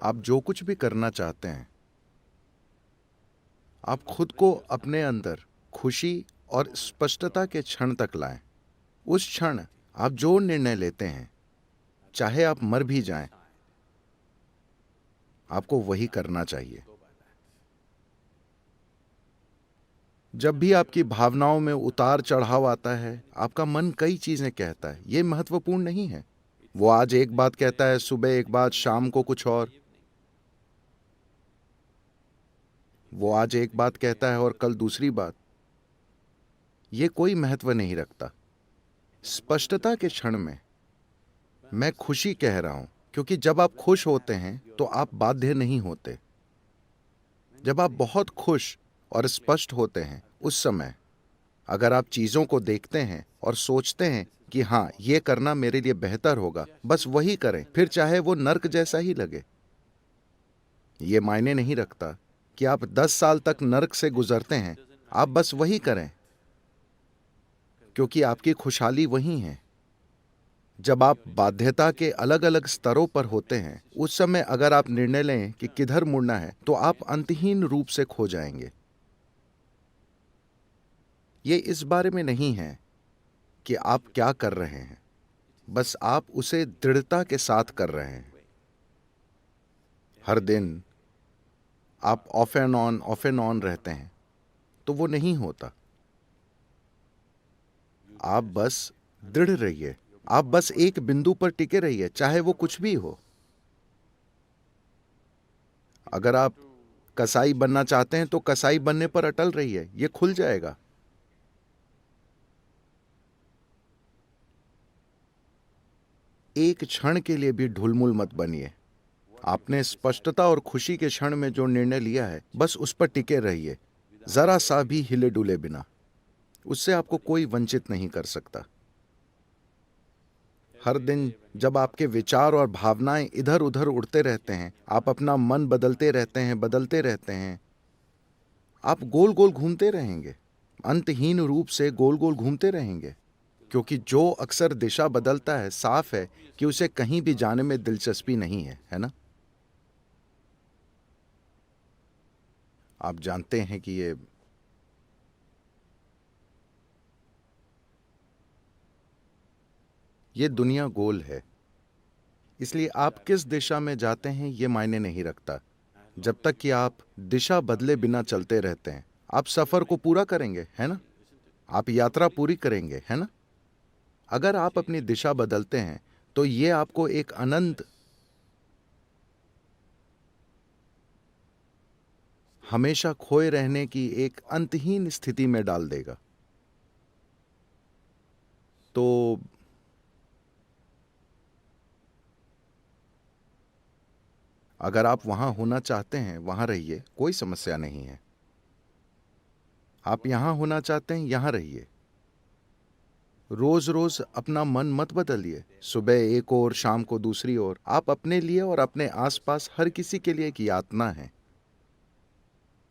आप जो कुछ भी करना चाहते हैं, आप खुद को अपने अंदर खुशी और स्पष्टता के क्षण तक लाएं। उस क्षण आप जो निर्णय लेते हैं, चाहे आप मर भी जाएं, आपको वही करना चाहिए। जब भी आपकी भावनाओं में उतार चढ़ाव आता है, आपका मन कई चीजें कहता है, ये महत्वपूर्ण नहीं है। वो आज एक बात कहता है, सुबह एक बात, शाम को कुछ और। वो आज एक बात कहता है और कल दूसरी बात। ये कोई महत्व नहीं रखता। स्पष्टता के क्षण में मैं खुशी कह रहा हूं, क्योंकि जब आप खुश होते हैं तो आप बाध्य नहीं होते। जब आप बहुत खुश और स्पष्ट होते हैं, उस समय अगर आप चीजों को देखते हैं और सोचते हैं कि हाँ, ये करना मेरे लिए बेहतर होगा, बस वही करें, फिर चाहे वो नर्क जैसा ही लगे। ये मायने नहीं रखता कि आप 10 साल तक नर्क से गुजरते हैं, आप बस वही करें, क्योंकि आपकी खुशहाली वही है। जब आप बाध्यता के अलग अलग स्तरों पर होते हैं, उस समय अगर आप निर्णय लें कि किधर मुड़ना है, तो आप अंतहीन रूप से खो जाएंगे। ये इस बारे में नहीं है कि आप क्या कर रहे हैं, बस आप उसे दृढ़ता के साथ कर रहे हैं। हर दिन आप ऑफ एंड ऑन रहते हैं, तो वो नहीं होता। आप बस दृढ़ रहिए, आप बस एक बिंदु पर टिके रहिए, चाहे वो कुछ भी हो। अगर आप कसाई बनना चाहते हैं तो कसाई बनने पर अटल रहिए, ये खुल जाएगा। एक क्षण के लिए भी ढुलमुल मत बनिए। आपने स्पष्टता और खुशी के क्षण में जो निर्णय लिया है, बस उस पर टिके रहिए, जरा सा भी हिले डुले बिना। उससे आपको कोई वंचित नहीं कर सकता। हर दिन जब आपके विचार और भावनाएं इधर उधर उड़ते रहते हैं, आप अपना मन बदलते रहते हैं, आप गोल गोल घूमते रहेंगे, अंतहीन रूप से गोल गोल घूमते रहेंगे। क्योंकि जो अक्सर दिशा बदलता है, साफ है कि उसे कहीं भी जाने में दिलचस्पी नहीं है ना? आप जानते हैं कि ये दुनिया गोल है, इसलिए आप किस दिशा में जाते हैं ये मायने नहीं रखता। जब तक कि आप दिशा बदले बिना चलते रहते हैं, आप सफर को पूरा करेंगे, है ना? आप यात्रा पूरी करेंगे, है ना? अगर आप अपनी दिशा बदलते हैं, तो ये आपको एक अनंत, हमेशा खोए रहने की एक अंतहीन स्थिति में डाल देगा। तो अगर आप वहां होना चाहते हैं, वहां रहिए, कोई समस्या नहीं है। आप यहां होना चाहते हैं, यहां रहिए। रोज रोज अपना मन मत बदलिए, सुबह एक और शाम को दूसरी ओर। आप अपने लिए और अपने आसपास हर किसी के लिए एक यातना है।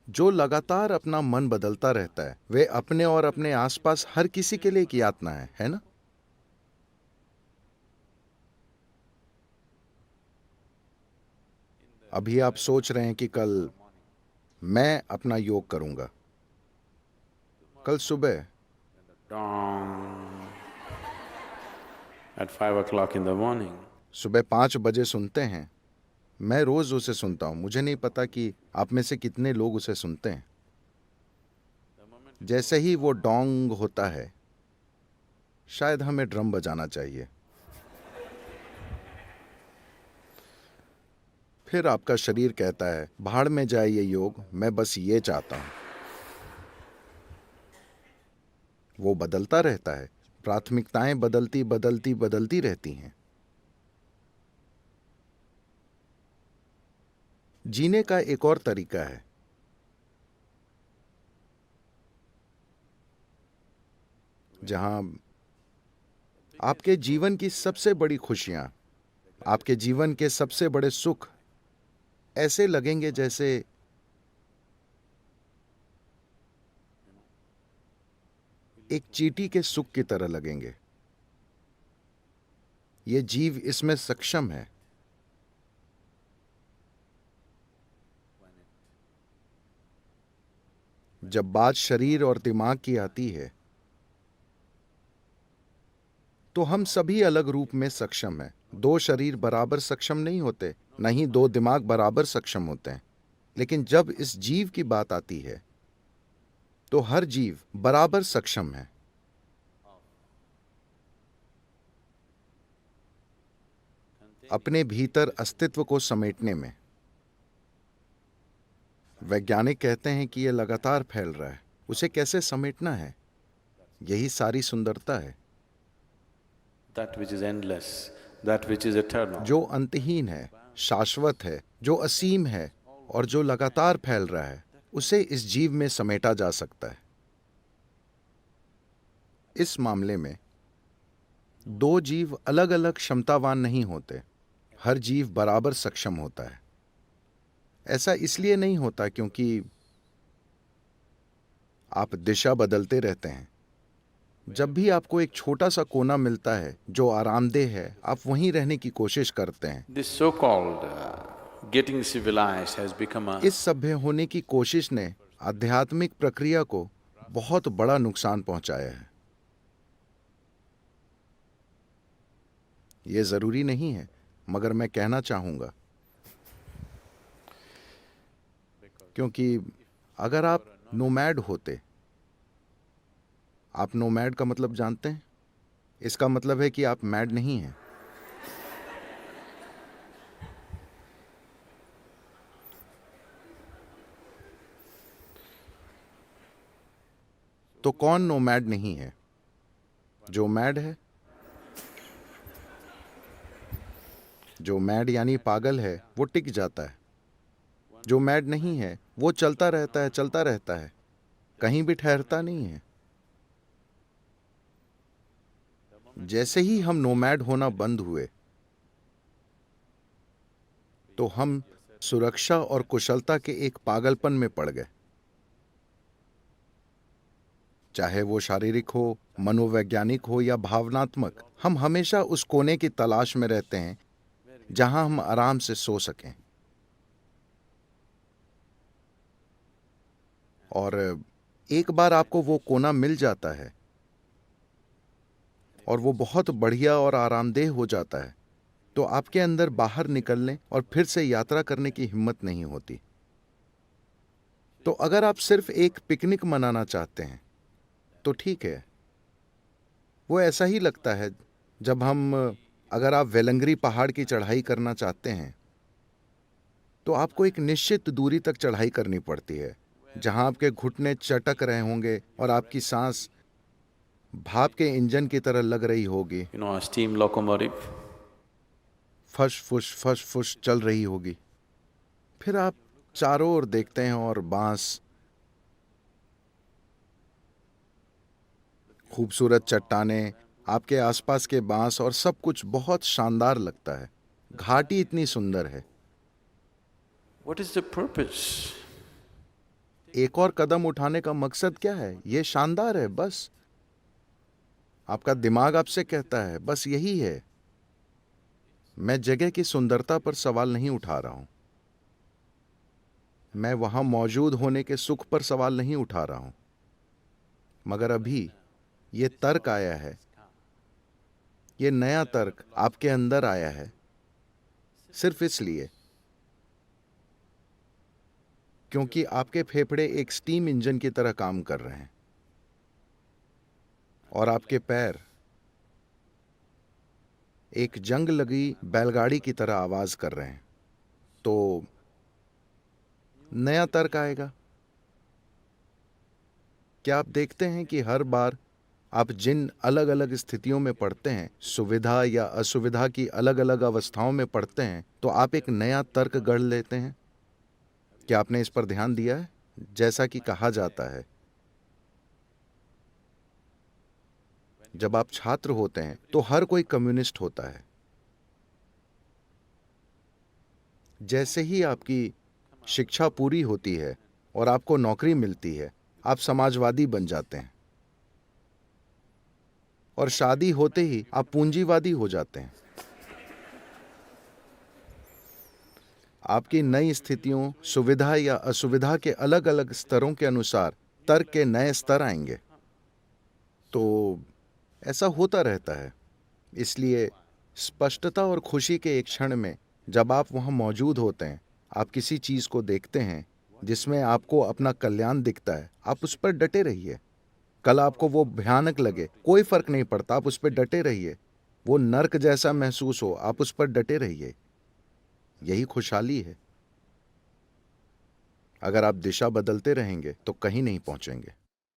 जो लगातार अपना मन बदलता रहता है, वे अपने और अपने आसपास हर किसी के लिए एक यातना है ना? अभी आप सोच रहे हैं कि कल मैं अपना योग करूंगा। कल सुबह Dong at 5 o'clock in the morning. सुबह 5 बजे सुनते हैं। मैं रोज उसे सुनता हूं। मुझे नहीं पता कि आप में से कितने लोग उसे सुनते हैं। जैसे ही वो डोंग होता है, शायद हमें ड्रम बजाना चाहिए। फिर आपका शरीर कहता है, भाड़ में जाए ये योग, मैं बस ये चाहता हूं। वो बदलता रहता है। प्राथमिकताएं बदलती बदलती बदलती रहती हैं। जीने का एक और तरीका है, जहां आपके जीवन की सबसे बड़ी खुशियां, आपके जीवन के सबसे बड़े सुख ऐसे लगेंगे जैसे एक चींटी के सुख की तरह लगेंगे। ये जीव इसमें सक्षम है। जब बात शरीर और दिमाग की आती है तो हम सभी अलग रूप में सक्षम हैं। दो शरीर बराबर सक्षम नहीं होते, न ही दो दिमाग बराबर सक्षम होते हैं। लेकिन जब इस जीव की बात आती है तो हर जीव बराबर सक्षम है। अपने भीतर अस्तित्व को समेटने में। वैज्ञानिक कहते हैं कि यह लगातार फैल रहा है, उसे कैसे समेटना है, यही सारी सुंदरता है। That which is endless, that which is eternal. जो अंतहीन है, शाश्वत है, जो असीम है और जो लगातार फैल रहा है, उसे इस जीव में समेटा जा सकता है। इस मामले में दो जीव अलग अलग क्षमतावान नहीं होते, हर जीव बराबर सक्षम होता है। ऐसा इसलिए नहीं होता क्योंकि आप दिशा बदलते रहते हैं। जब भी आपको एक छोटा सा कोना मिलता है जो आरामदेह है, आप वहीं रहने की कोशिश करते हैं। This so-called getting civilized has become a इस सभ्य होने की कोशिश ने आध्यात्मिक प्रक्रिया को बहुत बड़ा नुकसान पहुंचाया है। यह जरूरी नहीं है, मगर मैं कहना चाहूंगा, क्योंकि अगर आप नोमैड होते, आप नोमैड का मतलब जानते हैं? इसका मतलब है कि आप मैड नहीं हैं। तो कौन नोमैड नहीं है? जो मैड है। जो मैड यानी पागल है, वो टिक जाता है। जो मैड नहीं है, वो चलता रहता है, कहीं भी ठहरता नहीं है। जैसे ही हम नोमैड होना बंद हुए, तो हम सुरक्षा और कुशलता के एक पागलपन में पड़ गए। चाहे वो शारीरिक हो, मनोवैज्ञानिक हो या भावनात्मक, हम हमेशा उस कोने की तलाश में रहते हैं जहां हम आराम से सो सकें। और एक बार आपको वो कोना मिल जाता है और वो बहुत बढ़िया और आरामदेह हो जाता है, तो आपके अंदर बाहर निकलने और फिर से यात्रा करने की हिम्मत नहीं होती। तो अगर आप सिर्फ एक पिकनिक मनाना चाहते हैं तो ठीक है, वो ऐसा ही लगता है जब अगर आप वेलंगरी पहाड़ की चढ़ाई करना चाहते हैं तो आपको एक निश्चित दूरी तक चढ़ाई करनी पड़ती है, जहां आपके घुटने चटक रहे होंगे और आपकी सांस भाप के इंजन की तरह लग रही होगी, a steam locomotive. फश फुश चल रही होगी। फिर आप चारों ओर देखते हैं और बांस, खूबसूरत चट्टानें, आपके आसपास के बांस और सब कुछ बहुत शानदार लगता है। घाटी इतनी सुंदर है। What is the purpose? एक और कदम उठाने का मकसद क्या है? यह शानदार है, बस। आपका दिमाग आपसे कहता है, बस यही है। मैं जगह की सुंदरता पर सवाल नहीं उठा रहा हूं, मैं वहां मौजूद होने के सुख पर सवाल नहीं उठा रहा हूं। मगर अभी ये तर्क आया है, ये नया तर्क आपके अंदर आया है, सिर्फ इसलिए क्योंकि आपके फेफड़े एक स्टीम इंजन की तरह काम कर रहे हैं और आपके पैर एक जंग लगी बैलगाड़ी की तरह आवाज कर रहे हैं। तो नया तर्क आएगा। क्या आप देखते हैं कि हर बार आप जिन अलग अलग स्थितियों में पड़ते हैं, सुविधा या असुविधा की अलग अलग अवस्थाओं में पड़ते हैं, तो आप एक नया तर्क गढ़ लेते हैं? क्या आपने इस पर ध्यान दिया है? जैसा कि कहा जाता है, जब आप छात्र होते हैं तो हर कोई कम्युनिस्ट होता है। जैसे ही आपकी शिक्षा पूरी होती है और आपको नौकरी मिलती है, आप समाजवादी बन जाते हैं। और शादी होते ही आप पूंजीवादी हो जाते हैं। आपकी नई स्थितियों, सुविधा या असुविधा के अलग अलग स्तरों के अनुसार तर्क के नए स्तर आएंगे। तो ऐसा होता रहता है। इसलिए स्पष्टता और खुशी के एक क्षण में जब आप वहां मौजूद होते हैं, आप किसी चीज को देखते हैं जिसमें आपको अपना कल्याण दिखता है, आप उस पर डटे रहिए। कल आपको वो भयानक लगे, कोई फर्क नहीं पड़ता, आप उस पर डटे रहिए। वो नर्क जैसा महसूस हो, आप उस पर डटे रहिए। यही खुशहाली है। अगर आप दिशा बदलते रहेंगे तो कहीं नहीं पहुंचेंगे।